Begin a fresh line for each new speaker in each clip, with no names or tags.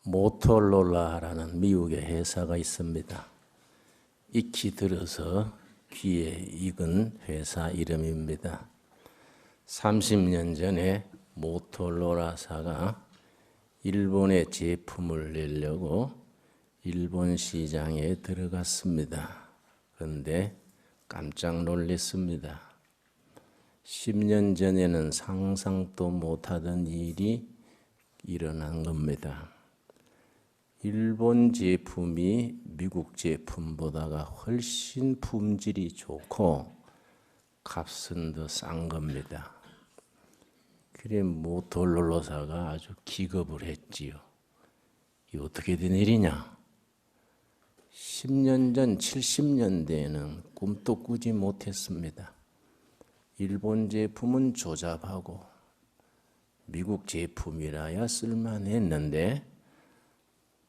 모토로라라는 미국의 회사가 있습니다. 익히 들어서 귀에 익은 회사 이름입니다. 30년 전에 모토로라사가 일본의 제품을 내려고 일본 시장에 들어갔습니다. 그런데 깜짝 놀랐습니다. 10년 전에는 상상도 못하던 일이 일어난 겁니다. 일본 제품이 미국 제품보다가 훨씬 품질이 좋고 값은 더 싼 겁니다. 그래 모토로라사가 아주 기겁을 했지요. 이게 어떻게 된 일이냐? 10년 전 70년대에는 꿈도 꾸지 못했습니다. 일본 제품은 조잡하고 미국 제품이라야 쓸만했는데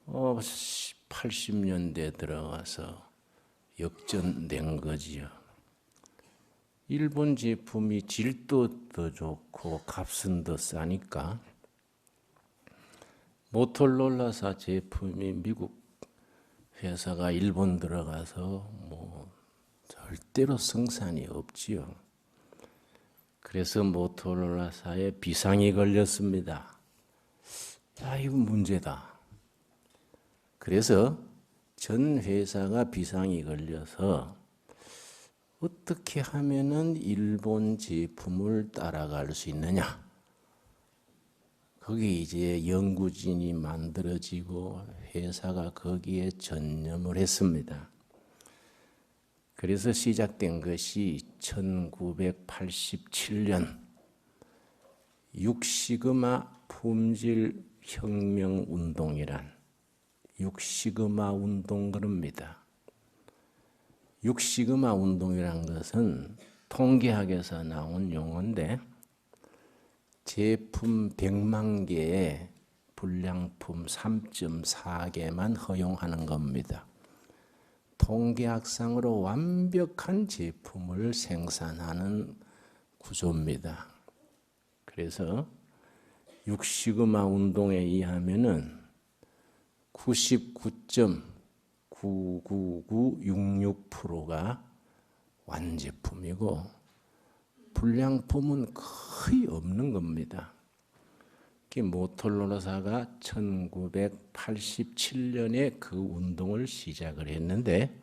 80년대 들어가서 역전된 거지요. 일본 제품이 질도 더 좋고 값은 더 싸니까 모토로라사 제품이 미국 회사가 일본 들어가서 절대로 성산이 없지요. 그래서 모토로라사에 비상이 걸렸습니다. 야, 이거 문제다. 그래서 전 회사가 비상이 걸려서 어떻게 하면은 일본 제품을 따라갈 수 있느냐? 거기 이제 연구진이 만들어지고 회사가 거기에 전념을 했습니다. 그래서 시작된 것이 1987년 6시그마 품질 혁명 운동이란 6시그마 운동 그럽니다. 6시그마 운동이란 것은 통계학에서 나온 용어인데 제품 100만 개에 불량품 3.4개만 허용하는 겁니다. 통계학상으로 완벽한 제품을 생산하는 구조입니다. 그래서 6시그마 운동에 의하면은 99.99966%가 완제품이고 불량품은 거의 없는 겁니다. 모토로라사가 1987년에 그 운동을 시작을 했는데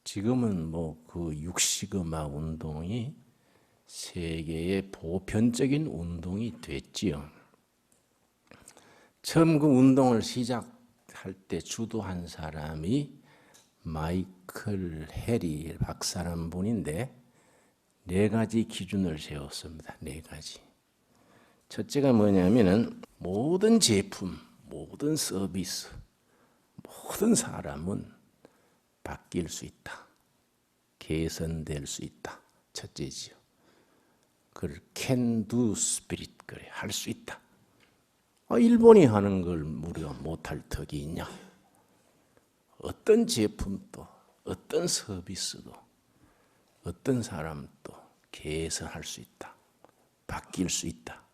지금은 그 6시그마 운동이 세계의 보편적인 운동이 됐지요. 처음 그 운동을 시작할 때 주도한 사람이 마이클 해리 박사라는 분인데 4가지 기준을 세웠습니다. 4가지. 첫째가 뭐냐면은 모든 제품, 모든 서비스, 모든 사람은 바뀔 수 있다. 개선될 수 있다. 첫째지요. 그걸 can do spirit, 그래 할 수 있다. 일본이 하는 걸 무려 못할 턱이 있냐? 어떤 제품도, 어떤 서비스도, 어떤 사람도 개선할 수 있다. 바뀔 수 있다.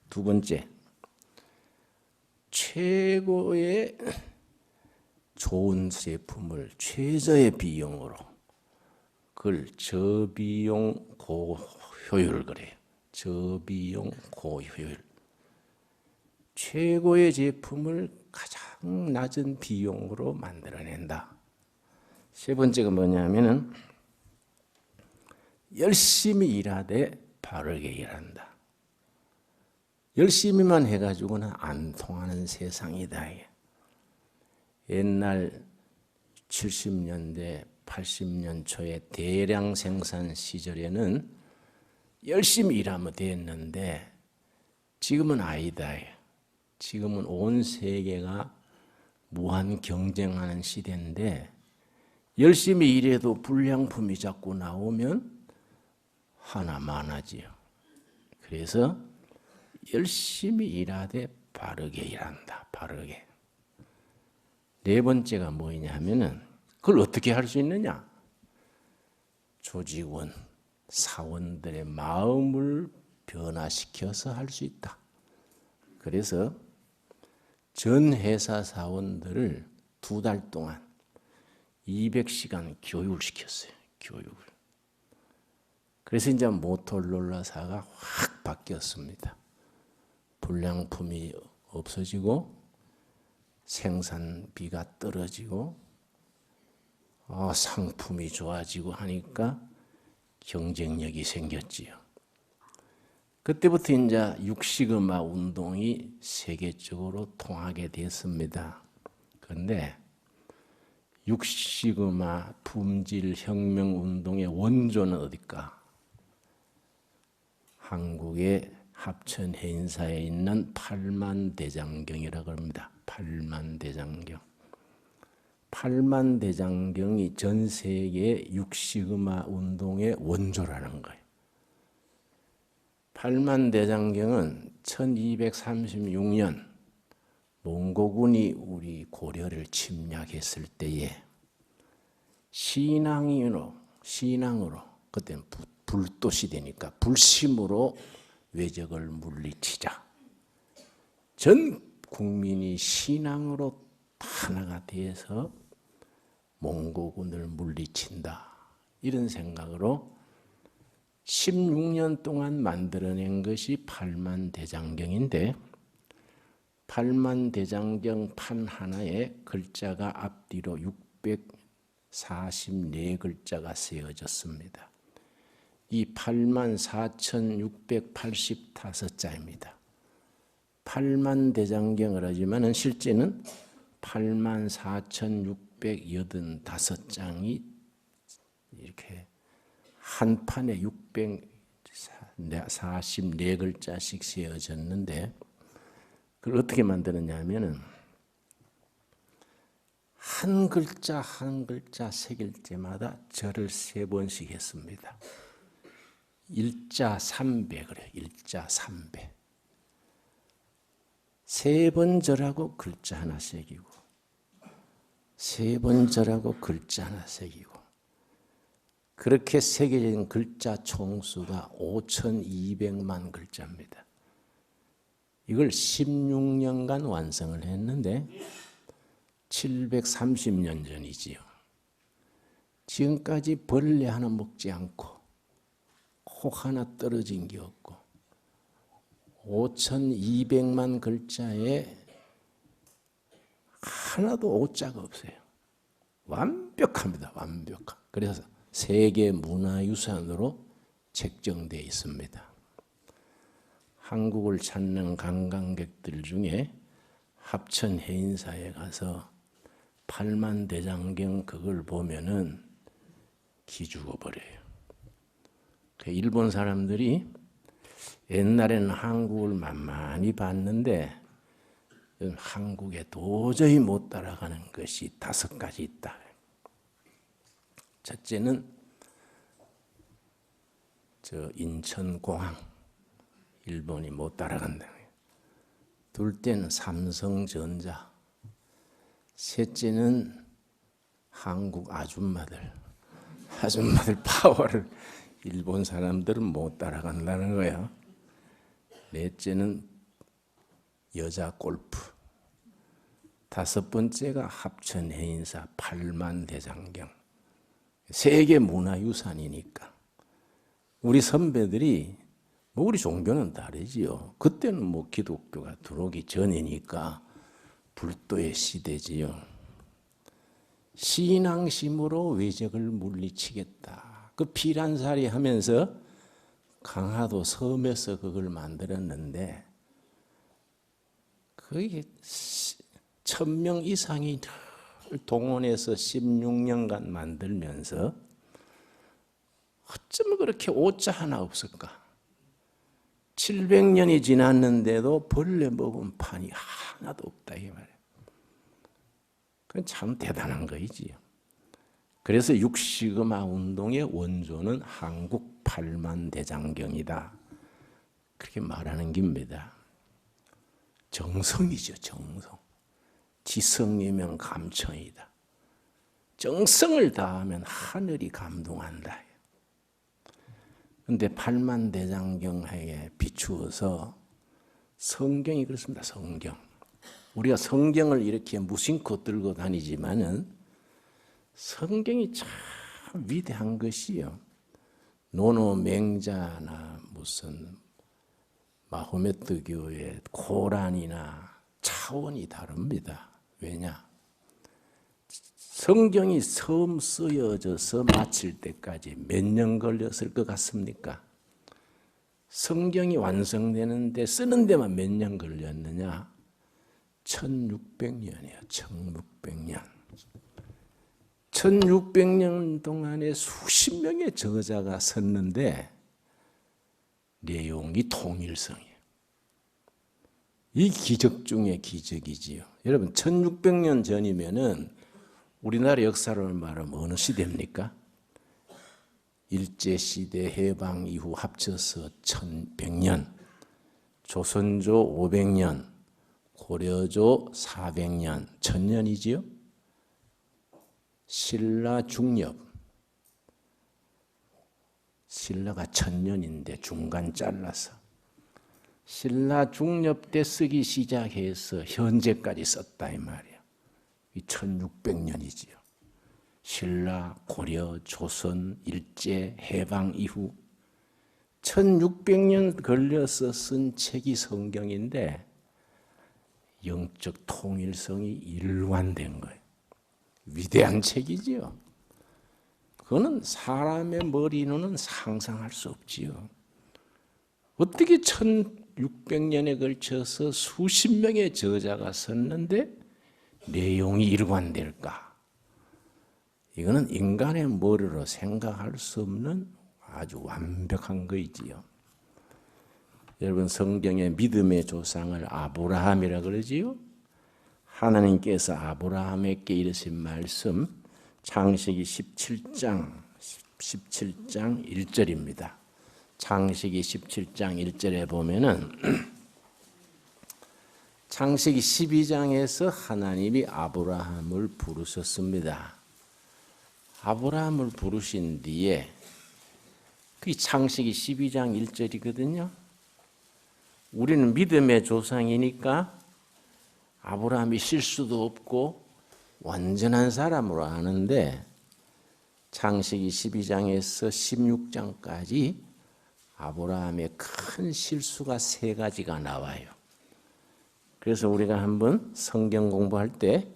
두 번째, 최고의 좋은 제품을 최저의 비용으로 그걸 저비용 고효율 그래요. 저비용 고효율. 최고의 제품을 가장 낮은 비용으로 만들어낸다. 세 번째가 뭐냐면은 열심히 일하되 바르게 일한다. 열심히만 해가지고는 안 통하는 세상이다. 옛날 70년대, 80년 초에 대량 생산 시절에는 열심히 일하면 됐는데 지금은 아니다. 지금은 온 세계가 무한 경쟁하는 시대인데 열심히 일해도 불량품이 자꾸 나오면 하나 많아지요. 그래서 열심히 일하되 바르게 일한다. 바르게. 네 번째가 뭐냐 하면은 그걸 어떻게 할 수 있느냐? 조직원, 사원들의 마음을 변화시켜서 할 수 있다. 그래서 전 회사 사원들을 2달 동안 200시간 교육을 시켰어요. 교육을. 그래서 이제 모토로라사가 확 바뀌었습니다. 불량품이 없어지고 생산비가 떨어지고 상품이 좋아지고 하니까 경쟁력이 생겼지요. 그때부터 이제 육시그마 운동이 세계적으로 통하게 됐습니다. 그런데 육시그마 품질 혁명 운동의 원조는 어딜까? 한국의 합천 해인사에 있는 팔만대장경이라고 합니다. 팔만대장경. 팔만대장경이 전 세계 육시그마 운동의 원조라는 거예요. 팔만대장경은 1236년 몽고군이 우리 고려를 침략했을 때에 신앙으로 그때는 불도 시대니까 불심으로 외적을 물리치자. 전 국민이 신앙으로 하나가 되어서 몽고군을 물리친다. 이런 생각으로 16년 동안 만들어낸 것이 팔만대장경인데 팔만대장경 판 하나에 글자가 앞뒤로 644글자가 세워졌습니다. 이 84,685자입니다. 팔만대장경을 하지만 실제는 84,685장이 이렇게 한 판에 644글자씩 세워졌는데 그걸 어떻게 만들었냐면은 한 글자 한 글자 새길 때마다 절을 3번씩 했습니다. 일자 3배 그래요. 일자 3배. 3번 절하고 글자 하나 새기고 3번 절하고 글자 하나 새기고 그렇게 새겨진 글자 총수가 5,200만 글자입니다. 이걸 16년간 완성을 했는데 730년 전이지요. 지금까지 벌레 하나 먹지 않고 혹 하나 떨어진 게 없고 5,200만 글자에 하나도 오자가 없어요. 완벽합니다. 완벽한. 그래서 세계 문화유산으로 책정되어 있습니다. 한국을 찾는 관광객들 중에 합천 해인사에 가서 팔만대장경 그걸 보면은 기죽어버려요. 일본 사람들이 옛날에는 한국을 만만히 봤는데 한국에 도저히 못 따라가는 것이 5가지 있다. 첫째는 인천공항, 일본이 못 따라간다. 둘째는 삼성전자, 셋째는 한국 아줌마들 파워를 일본 사람들은 못 따라간다는 거예요. 넷째는 여자 골프, 5번째가 합천 해인사 팔만대장경. 세계 문화유산이니까 우리 선배들이 우리 종교는 다르지요. 그때는 기독교가 들어오기 전이니까 불도의 시대지요. 신앙심으로 외적을 물리치겠다. 그 피란살이 하면서 강화도 섬에서 그걸 만들었는데 그게 1,000명 이상이 동원해서 16년간 만들면서 어쩌면 그렇게 오자 하나 없을까? 700년이 지났는데도 벌레 먹은 판이 하나도 없다 이 말이에요. 그건 참 대단한 거이지요. 그래서 육시그마 운동의 원조는 한국 팔만대장경이다. 그렇게 말하는 겁니다. 정성이죠, 정성. 지성이면 감천이다. 정성을 다하면 하늘이 감동한다. 그런데 팔만대장경에 비추어서 성경이 그렇습니다. 성경. 우리가 성경을 이렇게 무심코 들고 다니지만은 성경이 참 위대한 것이요. 노노 맹자나 무슨 마호메트 교의 코란이나 차원이 다릅니다. 왜냐? 성경이 처음 쓰여져서 마칠 때까지 몇 년 걸렸을 것 같습니까? 성경이 완성되는데 쓰는 데만 몇 년 걸렸느냐? 1600년이에요. 1600년. 1600년 동안에 수십 명의 저자가 썼는데 내용이 통일성이에요. 이 기적 중에 기적이지요. 여러분 1600년 전이면은 우리나라 역사를 말하면 어느 시대입니까? 일제시대 해방 이후 합쳐서 1100년, 조선조 500년, 고려조 400년, 1000년이지요. 신라 중엽, 신라가 1000년인데 중간 잘라서 신라 중엽 때 쓰기 시작해서 현재까지 썼다 이 말이야. 이 1600년이지요. 신라, 고려, 조선, 일제, 해방 이후 1600년 걸려서 쓴 책이 성경인데 영적 통일성이 일관된 거예요. 위대한 책이지요. 그거는 사람의 머리로는 상상할 수 없지요. 어떻게 1600년에 걸쳐서 수십 명의 저자가 썼는데 내용이 일관될까? 이거는 인간의 머리로 생각할 수 없는 아주 완벽한 거이지요. 여러분 성경의 믿음의 조상을 아브라함이라 그러지요. 하나님께서 아브라함에게 이르신 말씀 창세기 17장 1절입니다. 창세기 17장 1절에 보면은 창세기 12장에서 하나님이 아브라함을 부르셨습니다. 아브라함을 부르신 뒤에 그게 창세기 12장 1절이거든요. 우리는 믿음의 조상이니까 아브라함이 실수도 없고 완전한 사람으로 아는데 창세기 12장에서 16장까지 아브라함의 큰 실수가 3가지가 나와요. 그래서 우리가 한번 성경 공부할 때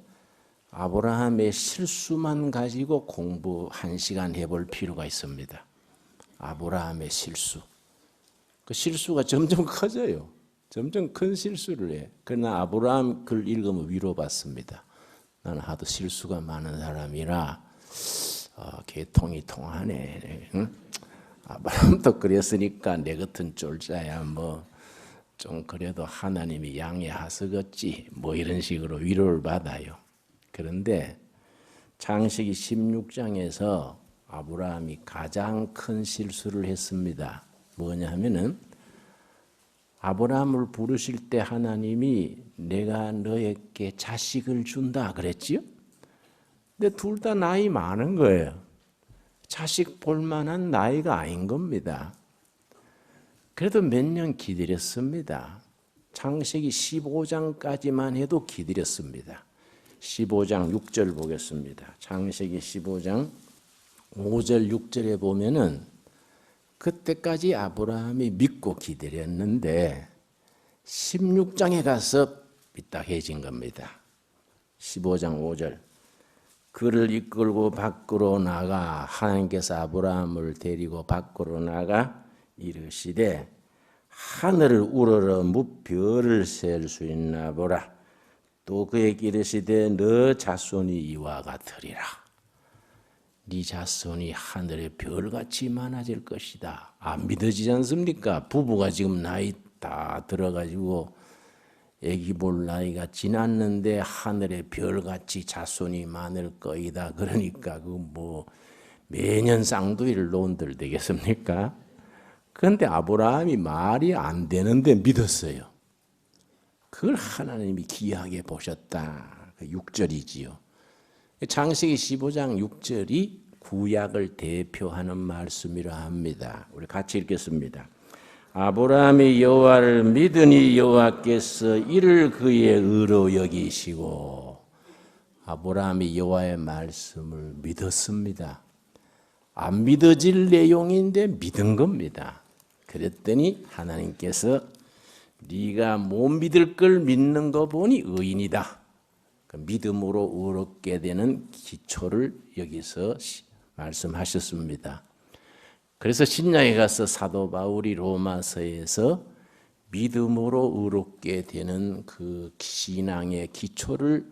아브라함의 실수만 가지고 공부 1시간 해볼 필요가 있습니다. 아브라함의 실수. 그 실수가 점점 커져요. 점점 큰 실수를 해. 그러나 아브라함 글 읽으면 위로받습니다. 나는 하도 실수가 많은 사람이라 개통이 통하네. 응? 아브라함도 그랬으니까 내 같은 쫄자야 뭐 좀 그래도 하나님이 양해하시겠지 뭐 이런 식으로 위로를 받아요. 그런데 창세기 16장에서 아브라함이 가장 큰 실수를 했습니다. 뭐냐 하면은 아브라함을 부르실 때 하나님이 내가 너에게 자식을 준다 그랬지요? 근데 둘 다 나이 많은 거예요. 자식 볼 만한 나이가 아닌 겁니다. 그래도 몇 년 기다렸습니다. 창세기 15장까지만 해도 기다렸습니다. 15장 6절 보겠습니다. 창세기 15장 5절 6절에 보면은 그때까지 아브라함이 믿고 기다렸는데 16장에 가서 삐딱해진 겁니다. 15장 5절 그를 이끌고 밖으로 나가 하나님께서 아브라함을 데리고 밖으로 나가 이르시되 하늘을 우러러 무별을 셀 수 있나 보라. 또 그에게 이르시되 너 자손이 이와 같으리라. 네 자손이 하늘의 별같이 많아질 것이다. 안 믿어지지 않습니까? 부부가 지금 나이 다 들어가지고 애기 볼 나이가 지났는데 하늘의 별같이 자손이 많을 거이다. 그러니까 그 뭐 매년 쌍둥이를 놓은들 되겠습니까? 그런데 아브라함이 말이 안 되는데 믿었어요. 그걸 하나님이 귀하게 보셨다. 6절이지요. 창세기 15장 6절이 구약을 대표하는 말씀이라 합니다. 우리 같이 읽겠습니다. 아브라함이 여호와를 믿으니 여호와께서 이를 그의 의로 여기시고 아브라함이 여호와의 말씀을 믿었습니다. 안 믿어질 내용인데 믿은 겁니다. 그랬더니 하나님께서 네가 못 믿을 걸 믿는 거 보니 의인이다. 그 믿음으로 의롭게 되는 기초를 여기서 말씀하셨습니다. 그래서 신약에 가서 사도 바울이 로마서에서 믿음으로 의롭게 되는 그 신앙의 기초를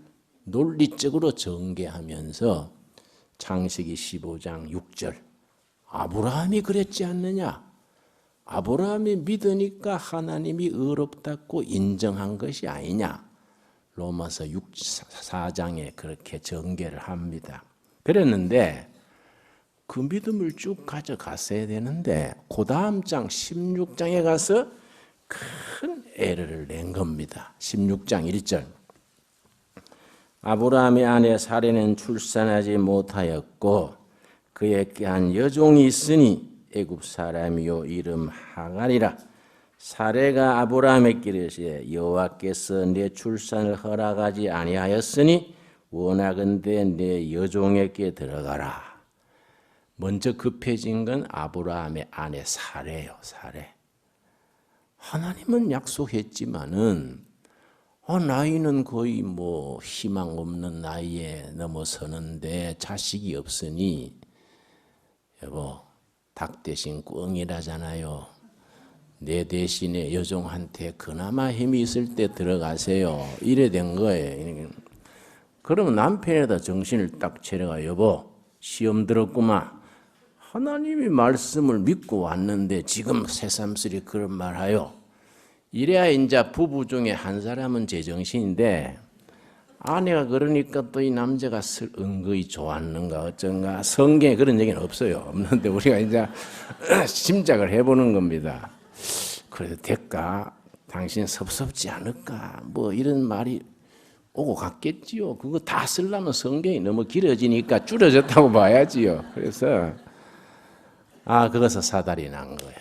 논리적으로 전개하면서 창세기 15장 6절 아브라함이 그랬지 않느냐? 아브라함이 믿으니까 하나님이 의롭다고 인정한 것이 아니냐? 로마서 4장에 그렇게 전개를 합니다. 그랬는데 그 믿음을 쭉 가져갔어야 되는데 그 다음 장 16장에 가서 큰 에러를 낸 겁니다. 16장 1절 아브라함의 아내 사레는 출산하지 못하였고 그에게 한 여종이 있으니 애굽 사람이요 이름 하갈이라. 사레가 아브라함에게 이르시되 여호와께서 내 출산을 허락하지 아니하였으니 원하건대 내 여종에게 들어가라. 먼저 급해진 건 아브라함의 아내 사레예요. 사레. 하나님은 약속했지만은 나이는 거의 뭐 희망 없는 나이에 넘어서는데 자식이 없으니 여보 닭 대신 꿩이라잖아요. 내 대신에 여종한테 그나마 힘이 있을 때 들어가세요. 이래 된 거예요. 그러면 남편에다 정신을 딱 차려가 여보 시험 들었구만. 하나님이 말씀을 믿고 왔는데 지금 새삼스레 그런 말하요. 이래야 이제 부부 중에 한 사람은 제정신인데 아내가 그러니까 또 이 남자가 은근히 좋았는가 어쩐가. 성경에 그런 얘기는 없어요. 없는데 우리가 이제 짐작을 해보는 겁니다. 그래도 될까? 당신 섭섭지 않을까? 뭐 이런 말이 오고 갔겠지요. 그거 다 쓰려면 성경이 너무 길어지니까 줄여졌다고 봐야지요. 그래서 그것은 사달이 난 거예요.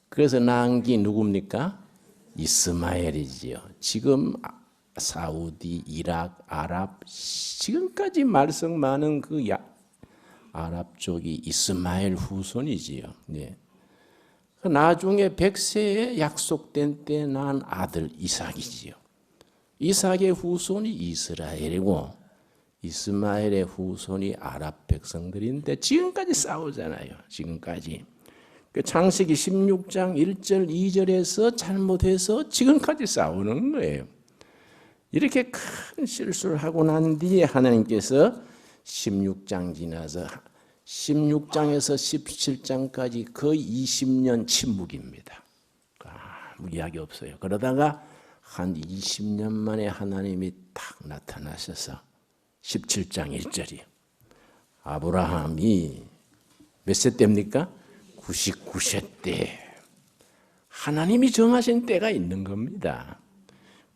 그래서 낳은 게 누굽니까? 이스마엘이지요. 지금 사우디, 이락, 아랍 지금까지 말썽 많은 그 아랍 쪽이 이스마엘 후손이지요. 네. 나중에 100세에 약속된 때 낳은 아들 이삭이지요. 이삭의 후손이 이스라엘이고 이스마엘의 후손이 아랍 백성들인데 지금까지 싸우잖아요. 지금까지. 창세기 16장 1절 2절에서 잘못해서 지금까지 싸우는 거예요. 이렇게 큰 실수를 하고 난 뒤에 하나님께서 16장 지나서 16장에서 17장까지 거의 20년 침묵입니다. 아무 이야기 없어요. 그러다가 한 20년 만에 하나님이 딱 나타나셔서 17장 1절이요. 아브라함이 몇 세 때입니까? 99세 때. 하나님이 정하신 때가 있는 겁니다.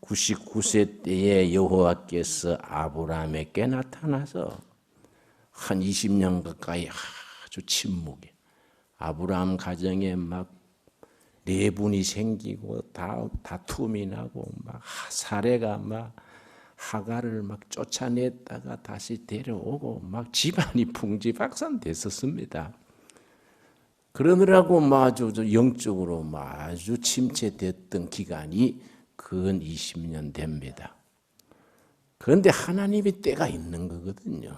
99세 때에 여호와께서 아브라함에게 나타나서 한 20년 가까이 아주 침묵해. 아브라함 가정에 막 내분이 생기고 다툼이 나고 막 사레가 막 하갈을 막 쫓아냈다가 다시 데려오고 막 집안이 풍지박산됐었습니다. 그러느라고 아주 영적으로 아주 침체됐던 기간이 근 20년 됩니다. 그런데 하나님이 때가 있는 거거든요.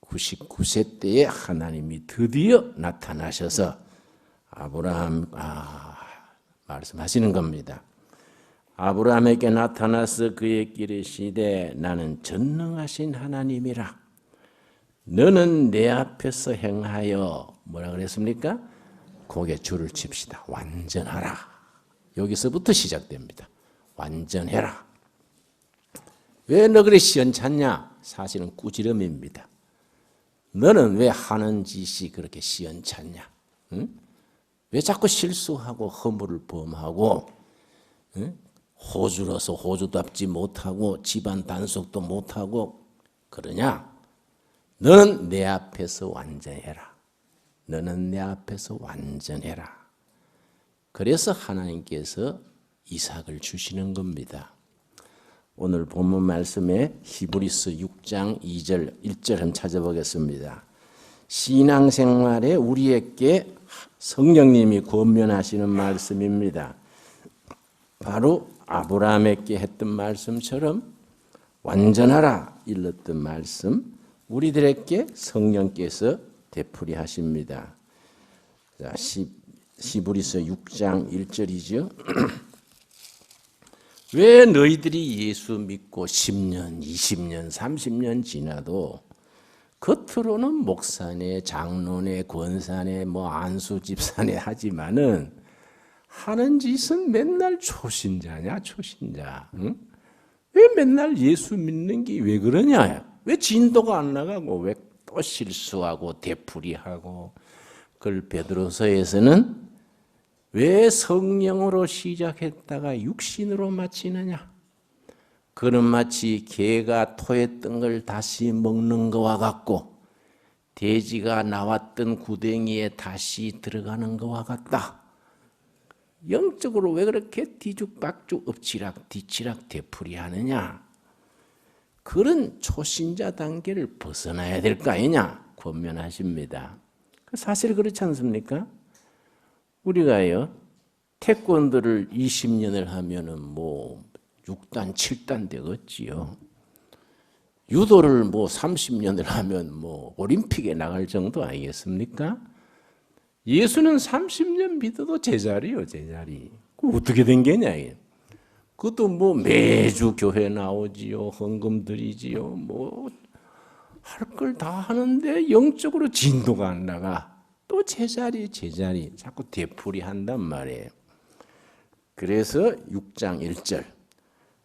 99세 때에 하나님이 드디어 나타나셔서 아브라함 말씀하시는 겁니다. 아브라함에게 나타나서 그에게 이르시되 나는 전능하신 하나님이라. 너는 내 앞에서 행하여 뭐라 그랬습니까? 거기에 줄을 칩시다. 완전하라. 여기서부터 시작됩니다. 완전해라. 왜 너 그리 시원찮냐? 사실은 꾸지람입니다. 너는 왜 하는 짓이 그렇게 시원찮냐? 응? 왜 자꾸 실수하고 허물을 범하고 호주로서 호주답지 못하고 집안 단속도 못하고 그러냐? 너는 내 앞에서 완전해라. 너는 내 앞에서 완전해라. 그래서 하나님께서 이삭을 주시는 겁니다. 오늘 본문 말씀에 히브리서 6장 2절 1절 한번 찾아보겠습니다. 신앙생활에 우리에게 성령님이 권면하시는 말씀입니다. 바로 아브라함에게 했던 말씀처럼 완전하라 일렀던 말씀 우리들에게 성령께서 되풀이하십니다. 자, 히브리서 6장 1절이죠. 왜 너희들이 예수 믿고 10년, 20년, 30년 지나도 겉으로는 목사네, 장로네, 권사네, 안수 집사네 하지만은 하는 짓은 맨날 초신자냐, 초신자. 응? 왜 맨날 예수 믿는 게 왜 그러냐? 왜 진도가 안 나가고 왜 또 실수하고 되풀이하고 그걸 베드로서에서는 왜 성령으로 시작했다가 육신으로 마치느냐? 그는 마치 개가 토했던 걸 다시 먹는 것과 같고 돼지가 나왔던 구덩이에 다시 들어가는 것과 같다. 영적으로 왜 그렇게 뒤죽박죽 엎치락 뒤치락 되풀이하느냐? 그런 초신자 단계를 벗어나야 될 거 아니냐? 권면하십니다. 사실 그렇지 않습니까? 우리가요 태권도를 20년을 하면은 6단 7단 되겠지요. 유도를 30년을 하면 올림픽에 나갈 정도 아니겠습니까? 예수는 30년 믿어도 제자리요, 제자리. 그 어떻게 된 게냐? 그것도 매주 교회 나오지요, 헌금 드리지요, 할 걸 다 하는데 영적으로 진도가 안 나가. 또 제자리, 제자리. 자꾸 되풀이 한단 말이에요. 그래서 6장 1절.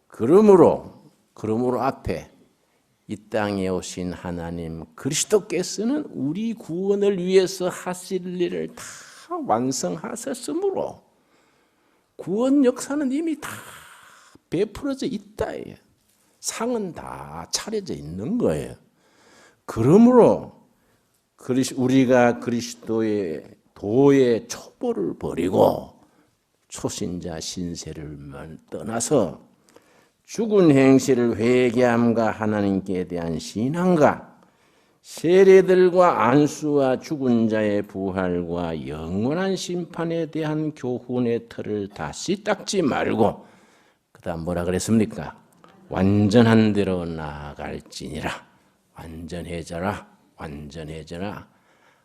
그러므로 앞에 이 땅에 오신 하나님 그리스도께서는 우리 구원을 위해서 하실 일을 다 완성하셨으므로 구원 역사는 이미 다 베풀어져 있다. 상은 다 차려져 있는 거예요. 그러므로 우리가 그리스도의 도의 촛불을 버리고 초신자 신세를 떠나서 죽은 행실을 회개함과 하나님께 대한 신앙과 세례들과 안수와 죽은 자의 부활과 영원한 심판에 대한 교훈의 틀을 다시 닦지 말고 그다음 뭐라 그랬습니까? 완전한 대로 나아갈지니라. 완전해져라. 완전해져라.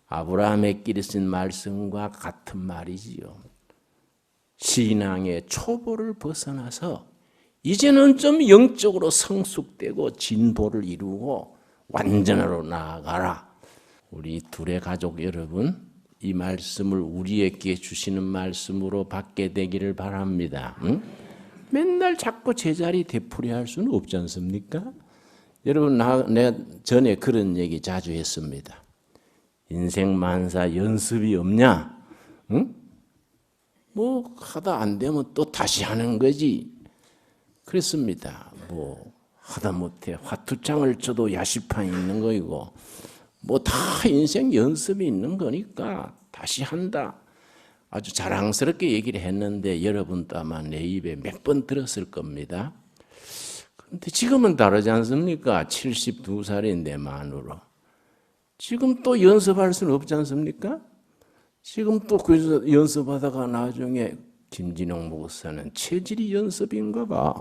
아브라함에게 쓴 말씀과 같은 말이지요. 신앙의 초보를 벗어나서 이제는 좀 영적으로 성숙되고 진보를 이루고 완전으로 나아가라. 우리 둘의 가족 여러분, 이 말씀을 우리에게 주시는 말씀으로 받게 되기를 바랍니다. 응? 맨날 자꾸 제자리 되풀이할 수는 없지 않습니까? 여러분, 내가 전에 그런 얘기 자주 했습니다. 인생 만사 연습이 없냐? 응? 하다 안 되면 또 다시 하는 거지. 그랬습니다. 하다못해 화투장을 쳐도 야시판이 있는 거이고 다 인생 연습이 있는 거니까 다시 한다. 아주 자랑스럽게 얘기를 했는데 여러분도 아마 내 입에 몇 번 들었을 겁니다. 그런데 지금은 다르지 않습니까? 72살인 내 만으로. 지금 또 연습할 수는 없지 않습니까? 지금 또 그 연습하다가 나중에 김진영 목사는 체질이 연습인가 봐.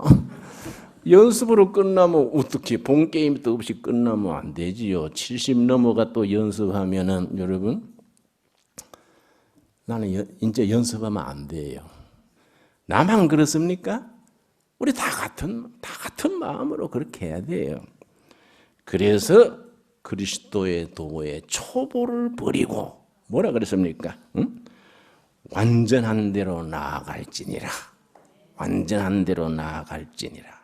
연습으로 끝나면 어떻게 본 게임도 없이 끝나면 안 되지요. 70 넘어가 또 연습하면은 여러분 나는 이제 연습하면 안 돼요. 나만 그렇습니까? 우리 다 같은 마음으로 그렇게 해야 돼요. 그래서 그리스도의 도의 초보를 버리고 뭐라 그랬습니까? 응? 완전한 대로 나아갈지니라. 완전한 대로 나아갈지니라.